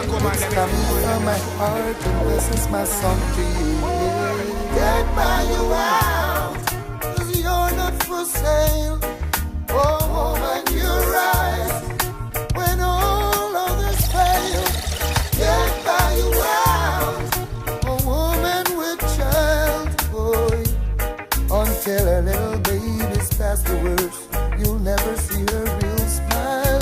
It's coming from my heart, and this is my song to you. Can't buy you out, 'cause you're not for sale. Oh, woman, you rise when all others fail. Can't buy you out, a woman with child, boy. Until her little baby's past the worst, you'll never see her real smile.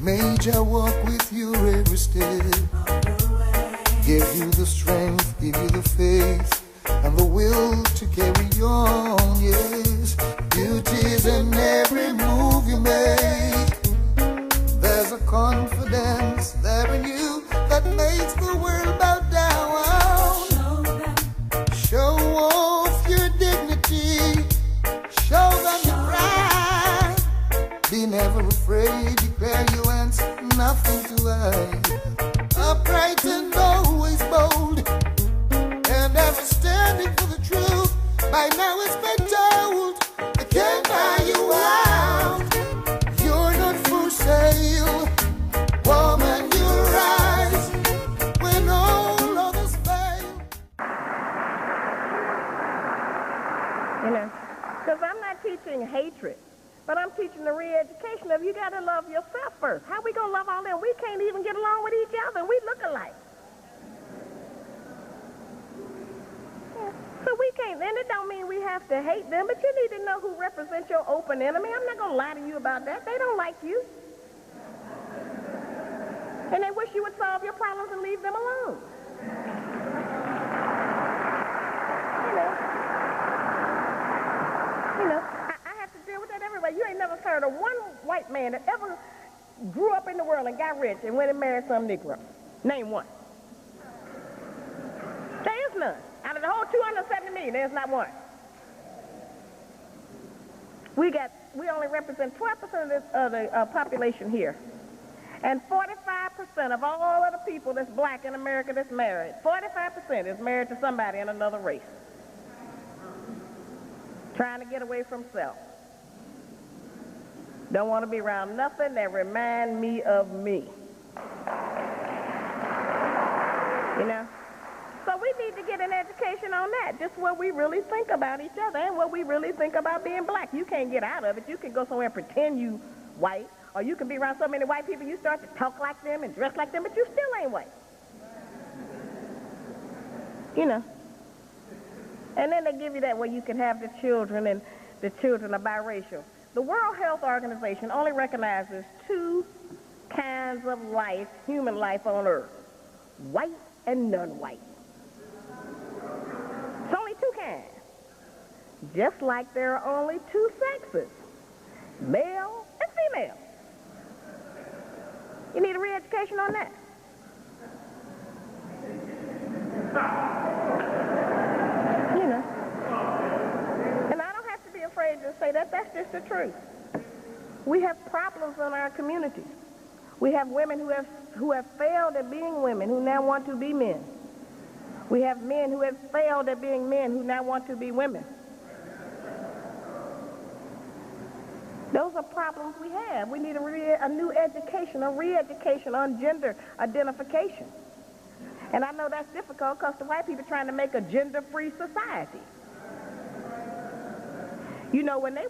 Major walk with you every step, give you the strength, give you the faith, and the will to carry on, yes. Beauty's in every move you make. There's a confidence there in you that makes the world bow down. Show off your dignity, show them your pride. Be never afraid, declare you answer nothing to hide. Upright and always bold, and ever standing for the truth. By now it's been told, I can't buy you out. You're not for sale. Woman, you rise when all others fail. You know, because I'm not teaching hatred, but I'm teaching the re-education of you got to love yourself first. How we going to love all them? We can't even get along with each other. We look alike. So we can't, and it don't mean we have to hate them, but you need to know who represents your open enemy. I'm not going to lie to you about that. They don't like you. And they wish you would solve your problems and leave them alone. You know, I have to deal with that everywhere. You ain't never heard of one white man that ever grew up in the world and got rich and went and married some Negro. Name one. There is none. Out of the whole 270 million, there's not one. We only represent 12% of the population here. And 45% of all of the people that's black in America that's married, 45% is married to somebody in another race. Trying to get away from self. Don't want to be around nothing that remind me of me. You know? So we need to get an education on that, just what we really think about each other and what we really think about being black. You can't get out of it. You can go somewhere and pretend you white, or you can be around so many white people you start to talk like them and dress like them, but you still ain't white. You know? And then they give you that where you can have the children, and the children are biracial. The World Health Organization only recognizes two kinds of life, human life on Earth, white and non-white. It's only two kinds. Just like there are only two sexes, male and female. You need a re-education on that. You know. And I don't have to be afraid to say that. That's just the truth. We have problems in our communities. We have women who have failed at being women who now want to be men. We have men who have failed at being men who now want to be women. Those are problems we have. We need a new education, a re-education on gender identification. And I know that's difficult because the white people are trying to make a gender-free society. You know, when we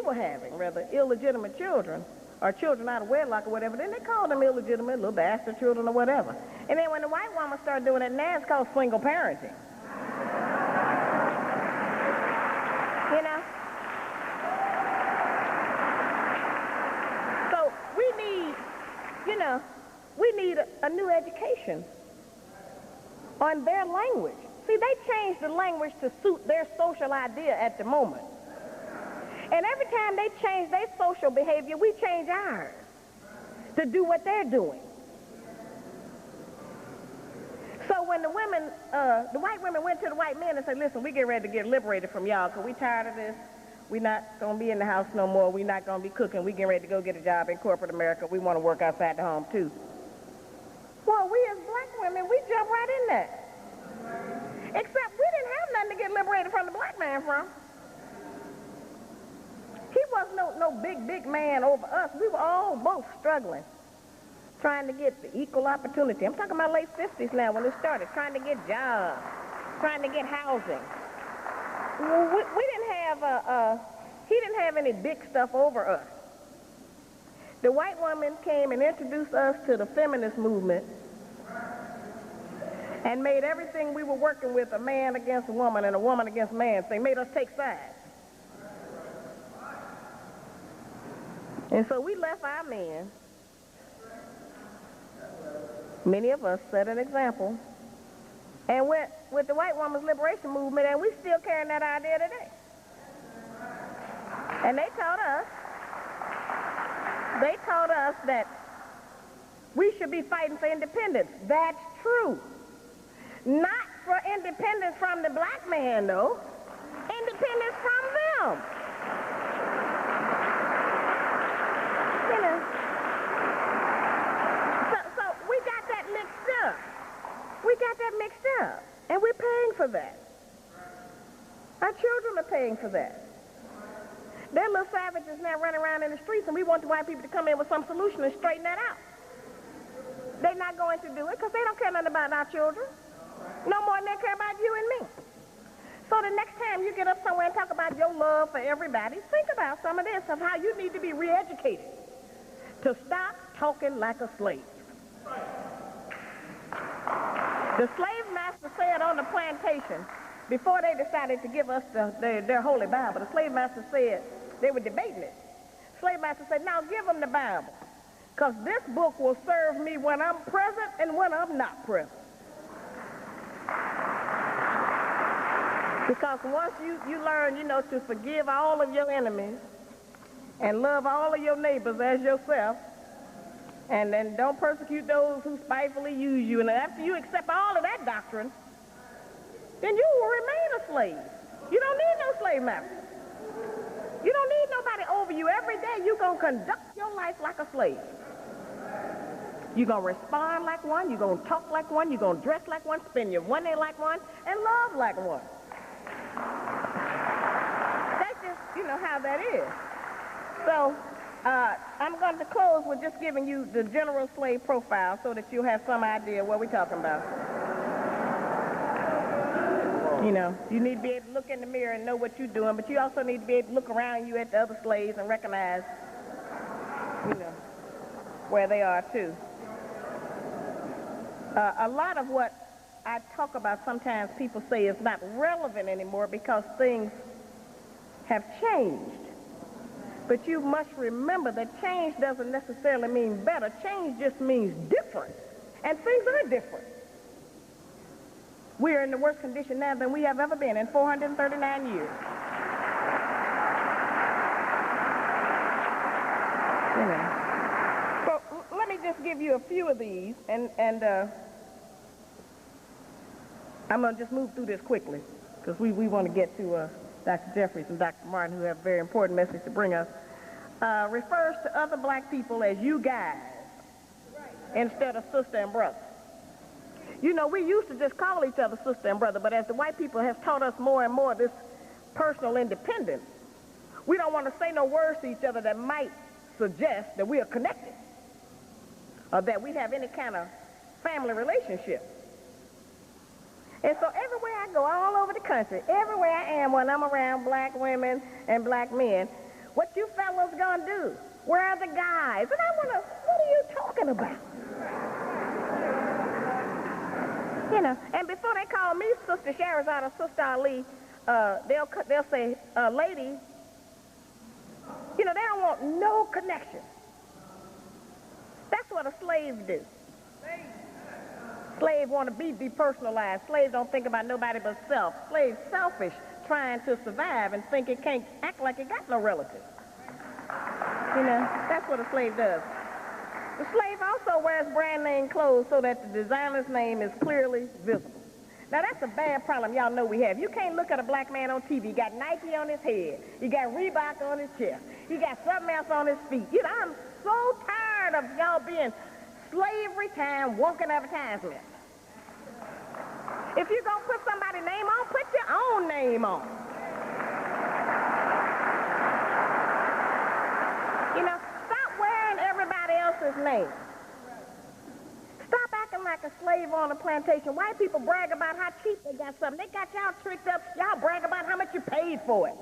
were having illegitimate children, or children out of wedlock or whatever, then they called them illegitimate, little bastard children or whatever. And then when the white woman started doing it now, it's called single parenting. You know? So we need a new education on their language. See, they changed the language to suit their social idea at the moment. And every time they change their social behavior, we change ours to do what they're doing. So when the white women went to the white men and said, listen, we get ready to get liberated from y'all because we tired of this. We're not going to be in the house no more. We're not going to be cooking. We getting ready to go get a job in corporate America. We want to work outside the home, too. Well, we as black women, we jump right in there. Except we didn't have nothing to get liberated from the black man from. He was no big man over us. We were all both struggling trying to get the equal opportunity. I'm talking about late 50s now when it started, trying to get jobs, trying to get housing. We didn't have he didn't have any big stuff over us. The white woman came and introduced us to the feminist movement and made everything we were working with a man against a woman and a woman against man. They made us take sides. And so we left our men. Many of us set an example and went with the white woman's liberation movement, and we still carrying that idea today. And they taught us that we should be fighting for independence. That's true. Not for independence from the black man, though. Independence from them. You know. So we got that mixed up. We got that mixed up. And we're paying for that. Our children are paying for that. They're little savages now running around in the streets, and we want the white people to come in with some solution and straighten that out. They're not going to do it because they don't care nothing about our children. No more than they care about you and me. So the next time you get up somewhere and talk about your love for everybody, think about some of this, of how you need to be re-educated to stop talking like a slave. The slave master said on the plantation, before they decided to give us their Holy Bible, the slave master said, they were debating it. Slave master said, now give them the Bible, because this book will serve me when I'm present and when I'm not present. Because once you learn, you know, to forgive all of your enemies and love all of your neighbors as yourself, and then don't persecute those who spitefully use you, and after you accept all of that doctrine, then you will remain a slave. You don't need no slave master. You don't need nobody over you. Every day you're going to conduct your life like a slave. You're going to respond like one. You're going to talk like one. You're going to dress like one, spend your money like one, and love like one. That's just, you know, how that is. So I'm going to close with just giving you the general slave profile so that you'll have some idea what we're talking about. You know, you need to be able to look in the mirror and know what you're doing, but you also need to be able to look around you at the other slaves and recognize, you know, where they are too. A lot of what I talk about sometimes people say is not relevant anymore because things have changed. But you must remember that change doesn't necessarily mean better. Change just means different. And things are different. We are in the worst condition now than we have ever been in 439 years. You know. So let me just give you a few of these, and I'm going to just move through this quickly because we want to get to Dr. Jeffries and Dr. Martin, who have a very important message to bring us. Refers to other black people as you guys instead of sister and brother. You know, we used to just call each other sister and brother, but as the white people have taught us more and more this personal independence, we don't want to say no words to each other that might suggest that we are connected or that we have any kind of family relationship. And so everywhere I go, all over the country, everywhere I am when I'm around black women and black men, what you fellas gonna do? Where are the guys? And I wonder, what are you talking about? You know, and before they call me Sister Shahrazad or Sister Ali, they'll say, lady, you know, they don't want no connection. That's what a slave do. Slaves want to be depersonalized. Slaves don't think about nobody but self. Slaves selfish, trying to survive and think it can't act like it got no relatives. You know, that's what a slave does. The slave also wears brand name clothes so that the designer's name is clearly visible. Now that's a bad problem y'all know we have. You can't look at a black man on TV. He got Nike on his head. He got Reebok on his chest. He got something else on his feet. You know, I'm so tired of y'all being slavery time walking advertisements. If you're going to put somebody's name on, put your own name on. You know, stop wearing everybody else's name. like a slave on a plantation. White people brag about how cheap they got something. They got y'all tricked up. Y'all brag about how much you paid for it.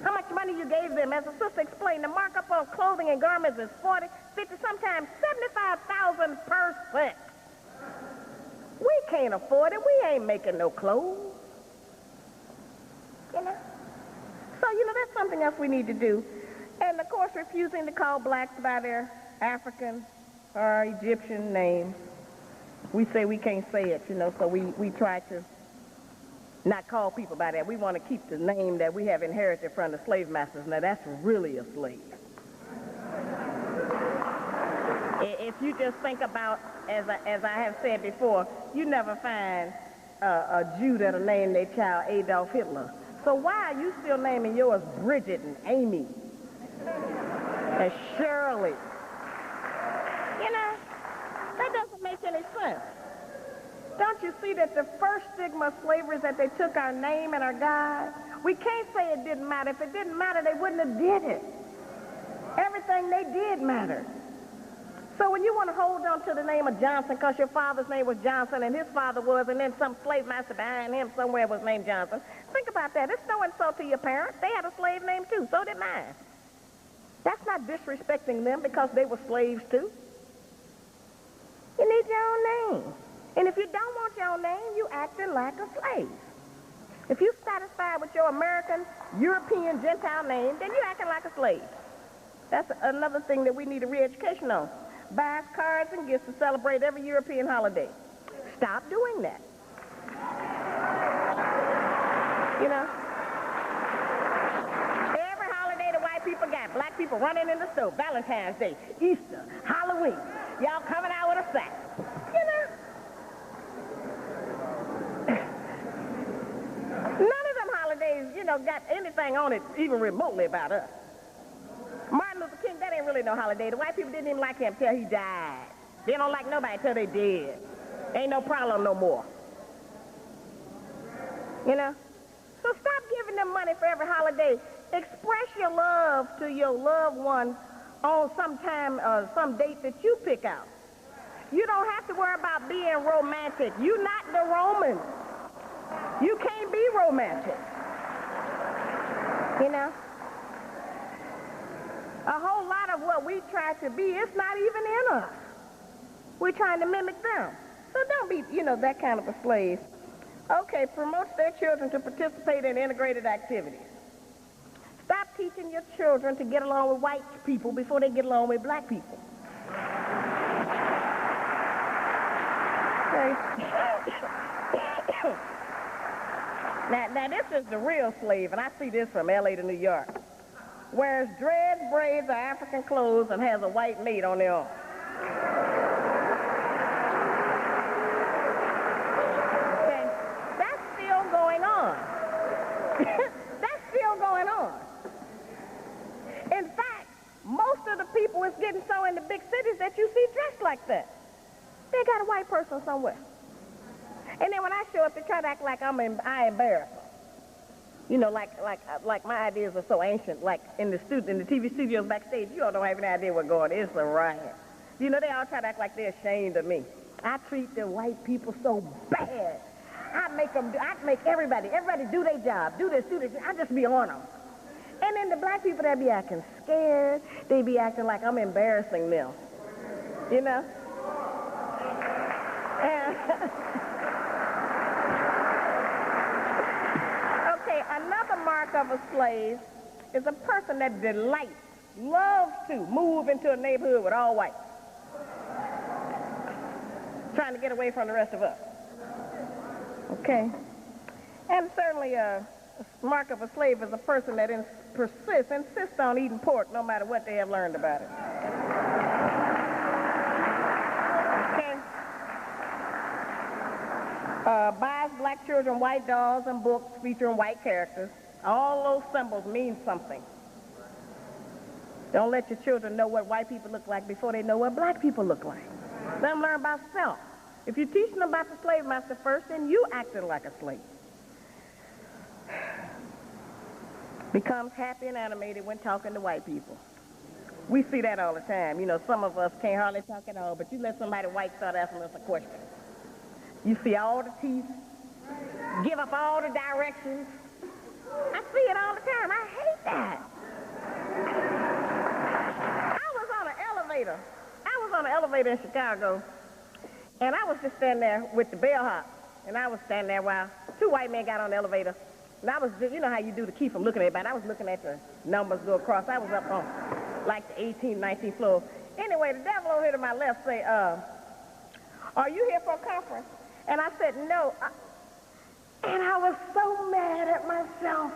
How much money you gave them. As the sister explained, the markup on clothing and garments is 40, 50, sometimes 75,000 per set. We can't afford it. We ain't making no clothes. You know? So, you know, that's something else we need to do. And, of course, refusing to call blacks by their African or Egyptian names. We say we can't say it, you know, so we try to not call people by that. We want to keep the name that we have inherited from the slave masters. Now, that's really a slave. If you just think about, as I have said before, you never find a Jew that'll name their child Adolf Hitler. So why are you still naming yours Bridget and Amy and Shirley? You know, that doesn't make any sense. Don't you see that the first stigma of slavery is that they took our name and our God? We can't say it didn't matter. If it didn't matter, they wouldn't have did it. Everything they did mattered. So when you want to hold on to the name of Johnson because your father's name was Johnson and his father was, and then some slave master behind him somewhere was named Johnson, think about that. It's no insult to your parents. They had a slave name too. So did mine. That's not disrespecting them because they were slaves too. You need your own name. And if you don't want your own name, you acting like a slave. If you're satisfied with your American, European, Gentile name, then you're acting like a slave. That's another thing that we need a re-education on. Buy cards and gifts to celebrate every European holiday. Stop doing that. You know? Every holiday the white people got. Black people running in the store. Valentine's Day, Easter, Halloween. Y'all coming out with a sack. You know? None of them holidays, you know, got anything on it even remotely about us. Martin Luther King, that ain't really no holiday. The white people didn't even like him till he died. They don't like nobody till they dead. Ain't no problem no more. You know? So stop giving them money for every holiday. Express your love to your loved one on some time, some date that you pick out. You don't have to worry about being romantic. You're not the Romans. You can't be romantic. You know? A whole lot of what we try to be, it's not even in us. We're trying to mimic them. So don't be, you know, that kind of a slave. Okay, promotes their children to participate in integrated activities. Stop teaching your children to get along with white people before they get along with black people. Okay. Now this is the real slave, and I see this from LA to New York. Wears dreads, braids, or African clothes, and has a white maid on their arm. Okay, that's still going on. That's still going on. In fact, most of the people is getting so in the big cities that you see dressed like that. They got a white person somewhere. And then when I show up, they try to act like I embarrass them. You know, like my ideas are so ancient. Like in the TV studios backstage, you all don't have any idea what's going on. It's a riot. You know, they all try to act like they're ashamed of me. I treat the white people so bad. I make everybody do their job, do this. I just be on them. And then the black people, they be acting scared. They be acting like I'm embarrassing them. You know? And okay, another mark of a slave is a person that loves to move into a neighborhood with all whites. Trying to get away from the rest of us. Okay? And certainly a mark of a slave is a person that insists on eating pork no matter what they have learned about it. Okay? Buys black children white dolls and books featuring white characters. All those symbols mean something. Don't let your children know what white people look like before they know what black people look like. Let them learn about self. If you're teaching them about the slave master first, then you acted like a slave. Becomes happy and animated when talking to white people. We see that all the time. You know, some of us can't hardly talk at all, but you let somebody white start asking us a question. You see all the teeth, give up all the directions. I see it all the time. I hate that. I was on an elevator in Chicago, and I was just standing there with the bellhop, and I was standing there while two white men got on the elevator, and I was, you know how you do to keep from looking at everybody. I was looking at the numbers go across. I was up on like the 18th, 19th floor. Anyway, the devil over here to my left say, are you here for a conference? And I said, no. And I was so mad at myself.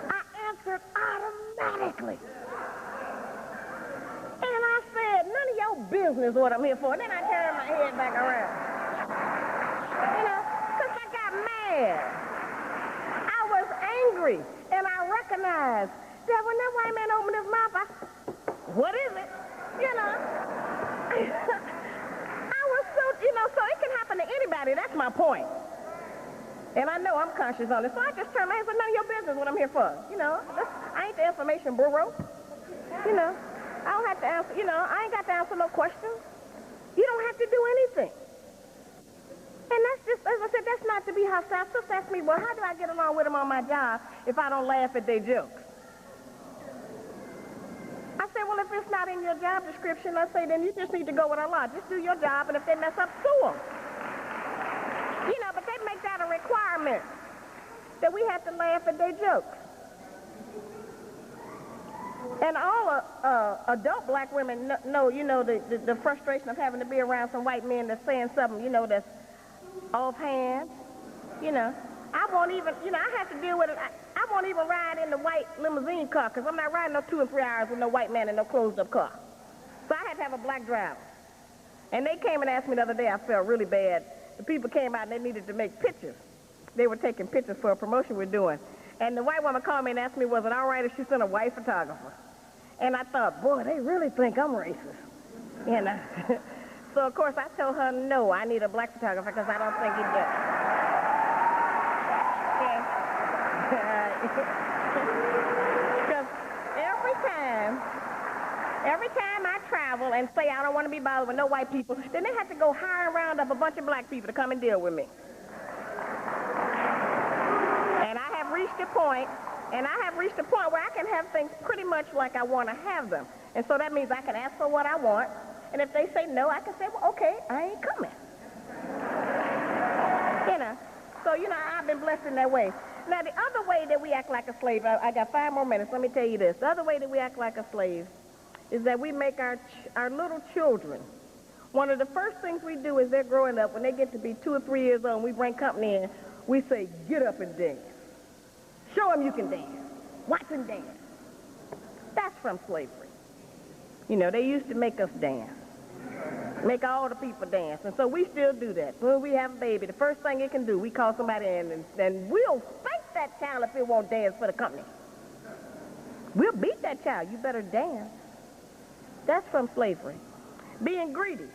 I answered automatically. And I said, none of your business what I'm here for. And then I turned my head back around. You know, because I got mad. I was angry. And I recognized that when that white man opened his mouth, what is it? You know. I was so, you know, so it can happen to anybody. That's my point. And I know I'm conscious on it. So I just turned my head and said, none of your business what I'm here for. You know, I ain't the information bureau. You know, I don't have to answer, you know, I ain't got to answer no questions. You don't have to do anything. And that's just, as I said, that's not to be hostile. Sister asked me, well, how do I get along with them on my job if I don't laugh at their jokes? I said, well, if it's not in your job description, I say, then you just need to go with Allah. Just do your job, and if they mess up, sue them. You know, but they make that a requirement that we have to laugh at their jokes. And all adult black women know, you know, the frustration of having to be around some white men that's saying something, you know, that's offhand. You know, I won't even, you know, I have to deal with it. I won't even ride in the white limousine car because I'm not riding no 2 and 3 hours with no white man in no closed-up car. So I had to have a black driver. And they came and asked me the other day, I felt really bad. The people came out and they needed to make pictures. They were taking pictures for a promotion we're doing. And the white woman called me and asked me, was it all right if she sent a white photographer? And I thought, boy, they really think I'm racist. You know? So, of course, I told her, no, I need a black photographer because I don't think he does. Because every time I travel and say I don't want to be bothered with no white people, then they have to go hire and round up a bunch of black people to come and deal with me. And I have reached a point where I can have things pretty much like I want to have them. And so that means I can ask for what I want, and if they say no, I can say, well, okay, I ain't coming. You know, so, you know, I've been blessed in that way. Now, the other way that we act like a slave, I got 5 more minutes, let me tell you this. The other way that we act like a slave is that we make our little children, one of the first things we do is they're growing up, when they get to be 2 or 3 years old, and we bring company in, we say, get up and dance. Show them you can dance. Watch them dance. That's from slavery. You know, they used to make us dance. Make all the people dance. And so we still do that. When we have a baby, the first thing it can do, we call somebody in and we'll spank that child if it won't dance for the company. We'll beat that child. You better dance. That's from slavery. Being greedy.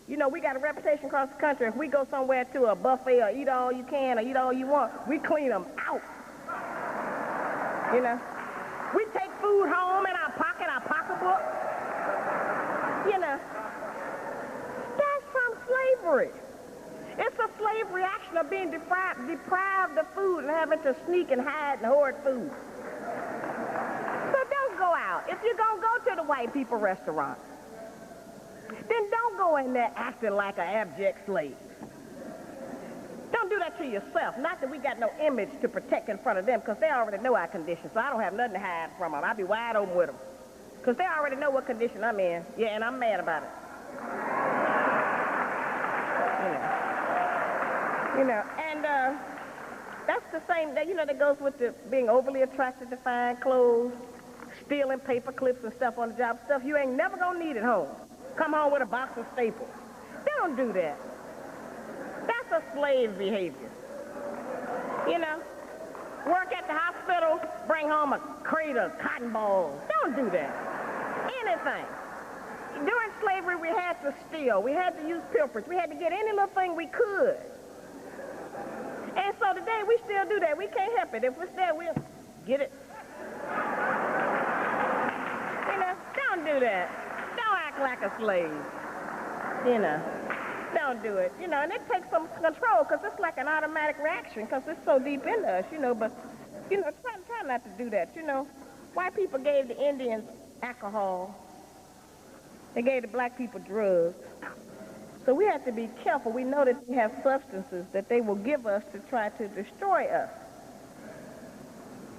You know, we got a reputation across the country. If we go somewhere to a buffet or eat all you can or eat all you want, we clean them out. You know, we take food home in our pocketbook. You know, that's from slavery. It's a slave reaction of being deprived of food and having to sneak and hide and hoard food. So don't go out. If you're going to go to the white people restaurant, then don't go in there acting like an abject slave. Don't do that to yourself. Not that we got no image to protect in front of them, because they already know our condition, so I don't have nothing to hide from them. I'll be wide open with them. Because they already know what condition I'm in. Yeah, and I'm mad about it. You know, and that's the same, you know, that goes with the being overly attracted to fine clothes, stealing paper clips and stuff on the job, stuff you ain't never gonna need at home. Come home with a box of staples. Don't do that. That's a slave behavior. You know, work at the hospital, bring home a crate of cotton balls. Don't do that. Anything. During slavery, we had to steal. We had to use pilferage. We had to get any little thing we could. And so today, we still do that. We can't help it. If it's there, we'll get it. You know, don't do do that. Don't act like a slave. You know, don't do it. You know, and it takes some control because it's like an automatic reaction because it's so deep into us, you know, but, you know, try not to do that, you know. White people gave the Indians alcohol. They gave the black people drugs. So we have to be careful. We know that they have substances that they will give us to try to destroy us.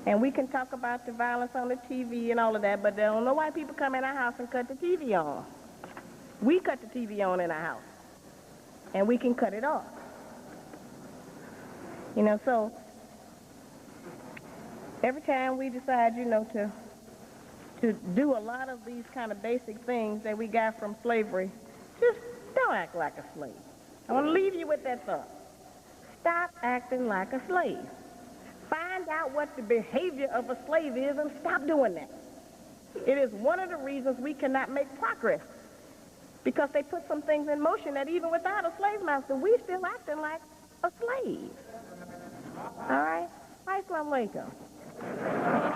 And we can talk about the violence on the TV and all of that, but there don't no white people come in our house and cut the TV on. We cut the TV on in our house. And we can cut it off. You know, so every time we decide, you know, to do a lot of these kind of basic things that we got from slavery, just don't act like a slave. I want to leave you with that thought. Stop acting like a slave. Find out what the behavior of a slave is and stop doing that. It is one of the reasons we cannot make progress. Because they put some things in motion that even without a slave master, we still acting like a slave. All right? Assalamu alaikum.